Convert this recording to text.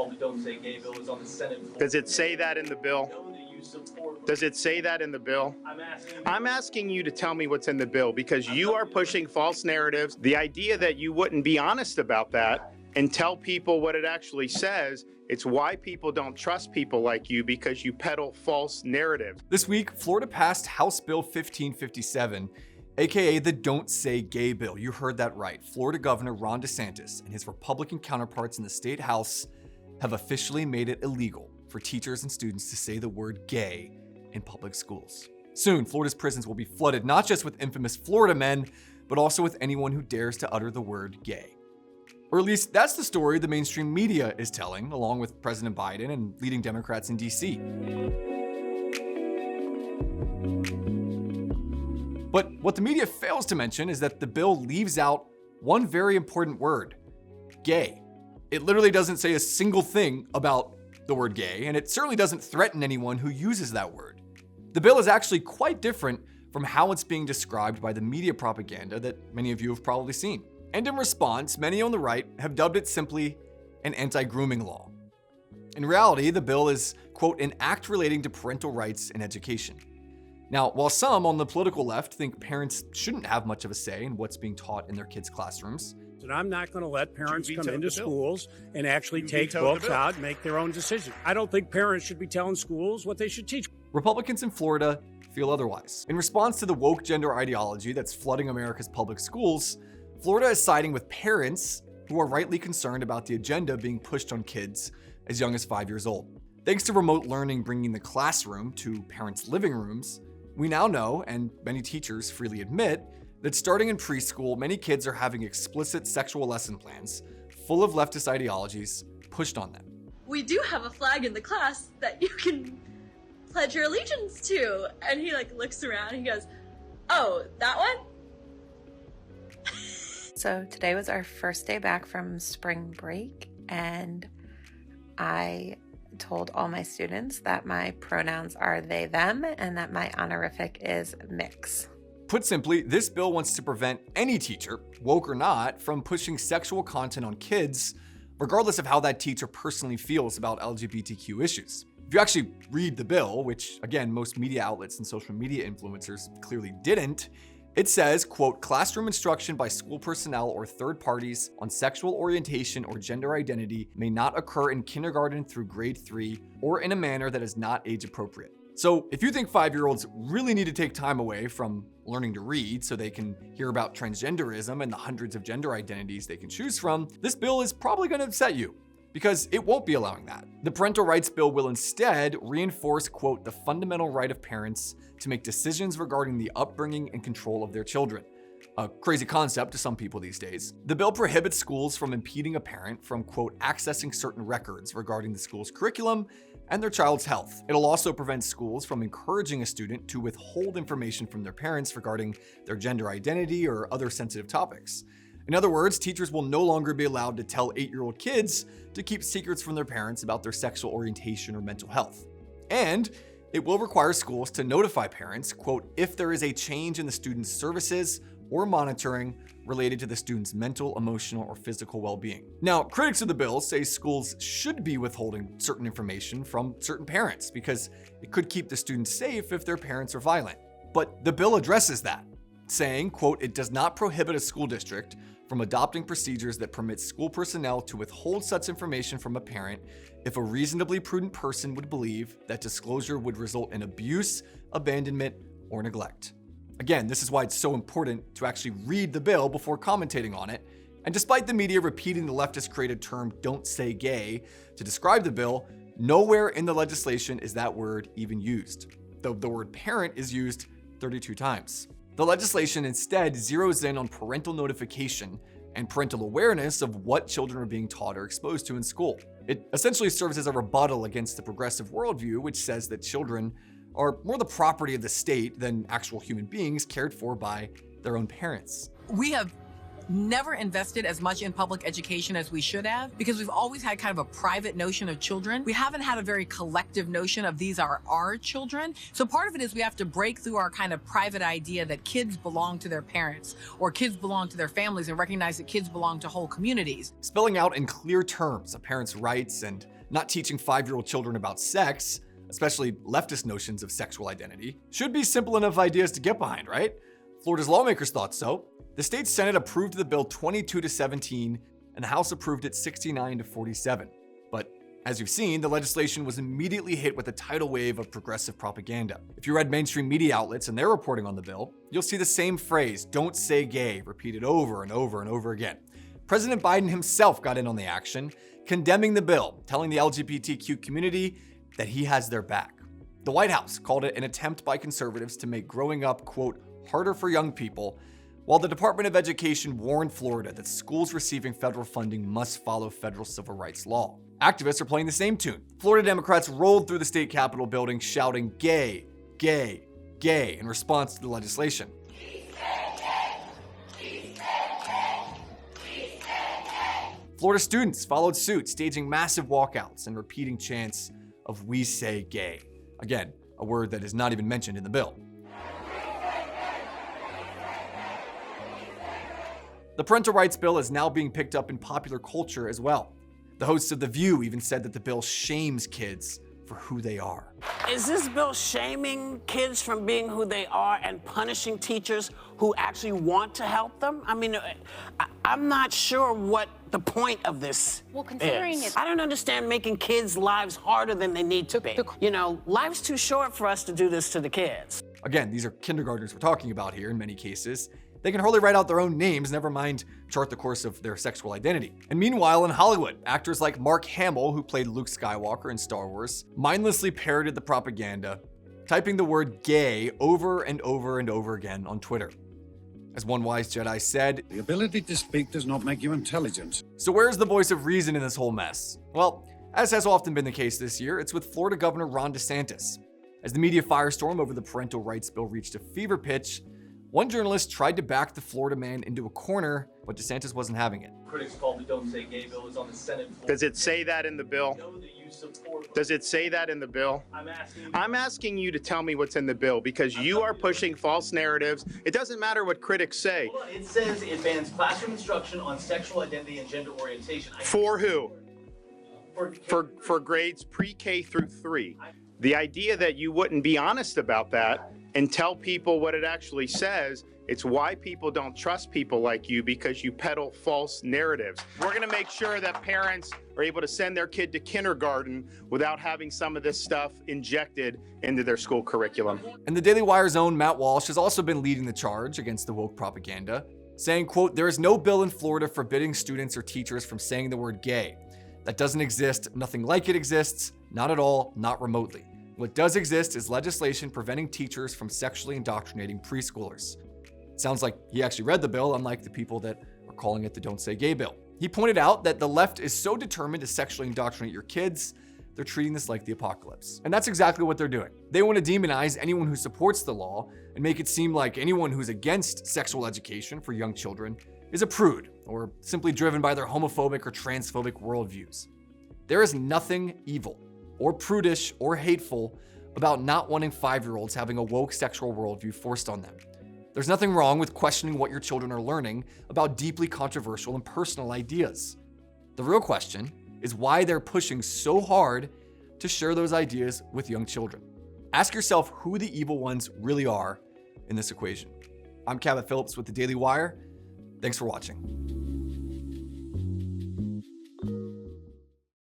called the Don't Say Gay bill is on the Senate floor. Does it say that in the bill? Does it say that in the bill? I'm asking you to tell me what's in the bill, because you are pushing false narratives. The idea that you wouldn't be honest about that and tell people what it actually says, it's why people don't trust people like you, because you peddle false narratives. This week, Florida passed House Bill 1557, aka the Don't Say Gay bill. You heard that right. Florida Governor Ron DeSantis and his Republican counterparts in the state House have officially made it illegal for teachers and students to say the word gay in public schools. Soon, Florida's prisons will be flooded not just with infamous Florida men, but also with anyone who dares to utter the word gay. Or at least that's the story the mainstream media is telling, along with President Biden and leading Democrats in DC. But what the media fails to mention is that the bill leaves out one very important word: gay. It literally doesn't say a single thing about the word gay, and it certainly doesn't threaten anyone who uses that word. The bill is actually quite different from how it's being described by the media propaganda that many of you have probably seen. And in response, many on the right have dubbed it simply an anti-grooming law. In reality, the bill is, quote, an act relating to parental rights and education. Now, while some on the political left think parents shouldn't have much of a say in what's being taught in their kids' classrooms, and I'm not going to let parents come into schools and actually take books out and make their own decisions. I don't think parents should be telling schools what they should teach. Republicans in Florida feel otherwise. In response to the woke gender ideology that's flooding America's public schools, Florida is siding with parents who are rightly concerned about the agenda being pushed on kids as young as 5 years old. Thanks to remote learning bringing the classroom to parents' living rooms, we now know, and many teachers freely admit, that starting in preschool, many kids are having explicit sexual lesson plans full of leftist ideologies pushed on them. We do have a flag in the class that you can pledge your allegiance to. And he looks around and he goes, "Oh, that one?" So today was our first day back from spring break, and I told all my students that my pronouns are they, them, and that my honorific is mix. Put simply, this bill wants to prevent any teacher, woke or not, from pushing sexual content on kids, regardless of how that teacher personally feels about LGBTQ issues. If you actually read the bill, which again, most media outlets and social media influencers clearly didn't, it says, quote, classroom instruction by school personnel or third parties on sexual orientation or gender identity may not occur in kindergarten through grade 3 or in a manner that is not age appropriate. So if you think 5-year-olds really need to take time away from learning to read so they can hear about transgenderism and the hundreds of gender identities they can choose from, this bill is probably going to upset you, because it won't be allowing that. The parental rights bill will instead reinforce, quote, the fundamental right of parents to make decisions regarding the upbringing and control of their children. A crazy concept to some people these days. The bill prohibits schools from impeding a parent from, quote, accessing certain records regarding the school's curriculum and their child's health. It'll also prevent schools from encouraging a student to withhold information from their parents regarding their gender identity or other sensitive topics. In other words, teachers will no longer be allowed to tell 8-year-old kids to keep secrets from their parents about their sexual orientation or mental health. And it will require schools to notify parents, quote, if there is a change in the student's services or monitoring related to the student's mental, emotional, or physical well-being. Now, critics of the bill say schools should be withholding certain information from certain parents because it could keep the students safe if their parents are violent. But the bill addresses that, saying, quote, it does not prohibit a school district from adopting procedures that permit school personnel to withhold such information from a parent if a reasonably prudent person would believe that disclosure would result in abuse, abandonment, or neglect. Again, this is why it's so important to actually read the bill before commentating on it. And despite the media repeating the leftist created term "don't say gay" to describe the bill, nowhere in the legislation is that word even used, though the word parent is used 32 times. The legislation instead zeroes in on parental notification and parental awareness of what children are being taught or exposed to in school. It essentially serves as a rebuttal against the progressive worldview, which says that children are more the property of the state than actual human beings cared for by their own parents. We have never invested as much in public education as we should have because we've always had kind of a private notion of children. We haven't had a very collective notion of these are our children. So part of it is we have to break through our kind of private idea that kids belong to their parents or kids belong to their families and recognize that kids belong to whole communities. Spelling out in clear terms a parent's rights and not teaching 5-year-old children about sex, especially leftist notions of sexual identity, should be simple enough ideas to get behind, right? Florida's lawmakers thought so. The state Senate approved the bill 22-17, and the House approved it 69-47. But as you've seen, the legislation was immediately hit with a tidal wave of progressive propaganda. If you read mainstream media outlets and their reporting on the bill, you'll see the same phrase, "don't say gay," repeated over and over and over again. President Biden himself got in on the action, condemning the bill, telling the LGBTQ community that he has their back. The White House called it an attempt by conservatives to make growing up, quote, harder for young people, while the Department of Education warned Florida that schools receiving federal funding must follow federal civil rights law. Activists are playing the same tune. Florida Democrats rolled through the state capitol building shouting gay, gay, gay in response to the legislation. Florida students followed suit, staging massive walkouts and repeating chants of "we say gay." Again, a word that is not even mentioned in the bill. The parental rights bill is now being picked up in popular culture as well. The hosts of The View even said that the bill shames kids for who they are. Is this bill shaming kids from being who they are and punishing teachers who actually want to help them? I mean, I'm not sure what the point of this is. I don't understand making kids' lives harder than they need to be. You know, life's too short for us to do this to the kids. Again, these are kindergartners we're talking about here in many cases. They can hardly write out their own names, never mind chart the course of their sexual identity. And meanwhile, in Hollywood, actors like Mark Hamill, who played Luke Skywalker in Star Wars, mindlessly parroted the propaganda, typing the word gay over and over and over again on Twitter. As one wise Jedi said, "The ability to speak does not make you intelligent." So where's the voice of reason in this whole mess? Well, as has often been the case this year, it's with Florida Governor Ron DeSantis. As the media firestorm over the parental rights bill reached a fever pitch, one journalist tried to back the Florida man into a corner, but DeSantis wasn't having it. Critics called the "Don't Say Gay" bill is on the Senate floor. Does it say that in the bill? Does it say that in the bill? I'm asking you to tell me what's in the bill because you are pushing false narratives. It doesn't matter what critics say. Hold on. It says it bans classroom instruction on sexual identity and gender orientation. For who? For grades pre-K through 3. The idea that you wouldn't be honest about that and tell people what it actually says, it's why people don't trust people like you, because you peddle false narratives. We're going to make sure that parents are able to send their kid to kindergarten without having some of this stuff injected into their school curriculum. And the Daily Wire's own Matt Walsh has also been leading the charge against the woke propaganda, saying, quote, "There is no bill in Florida forbidding students or teachers from saying the word gay. That doesn't exist. Nothing like it exists. Not at all. Not remotely. What does exist is legislation preventing teachers from sexually indoctrinating preschoolers." Sounds like he actually read the bill, unlike the people that are calling it the "Don't Say Gay" bill. He pointed out that the left is so determined to sexually indoctrinate your kids, they're treating this like the apocalypse. And that's exactly what they're doing. They want to demonize anyone who supports the law and make it seem like anyone who's against sexual education for young children is a prude or simply driven by their homophobic or transphobic worldviews. There is nothing evil or prudish or hateful about not wanting 5-year-olds having a woke sexual worldview forced on them. There's nothing wrong with questioning what your children are learning about deeply controversial and personal ideas. The real question is why they're pushing so hard to share those ideas with young children. Ask yourself who the evil ones really are in this equation. I'm Cabot Phillips with the Daily Wire. Thanks for watching.